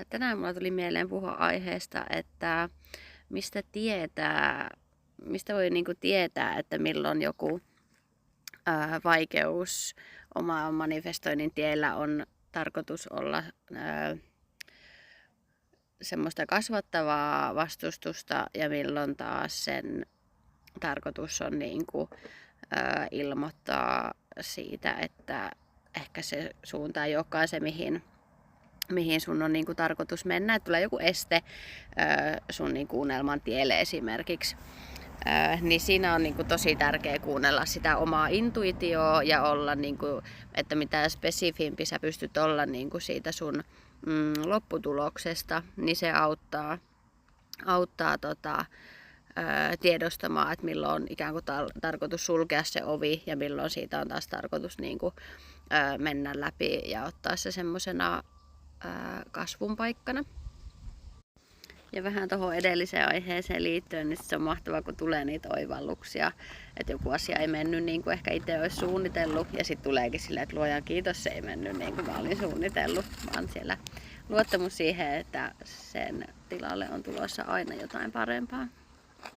Tänään mulla tuli mieleen puhua aiheesta, että mistä voi niinku tietää, että milloin joku vaikeus oman manifestoinnin tiellä on tarkoitus olla semmoista kasvattavaa vastustusta ja milloin taas sen tarkoitus on niinku, ilmoittaa siitä, että ehkä se suunta ei olekaan se, mihin sun on niinku tarkoitus mennä. Että tulee joku este sun niinku unelman tielle esimerkiksi. Niin siinä on niinku tosi tärkeää kuunnella sitä omaa intuitioa ja olla, niinku, että mitä spesifimpi sä pystyt olla niinku siitä sun lopputuloksesta, niin se auttaa tiedostamaan, että milloin on ikään kuin tarkoitus sulkea se ovi ja milloin siitä on taas tarkoitus niinku, mennä läpi ja ottaa se semmosena kasvun paikkana. Ja vähän tuohon edelliseen aiheeseen liittyen, niin se on mahtavaa, kun tulee niitä oivalluksia, että joku asia ei mennyt niin kuin ehkä itse olisi suunnitellut, ja sitten tuleekin silleen, että luojan kiitos, se ei mennyt niin kuin mä olin suunnitellut, vaan siellä luottamus siihen, että sen tilalle on tulossa aina jotain parempaa.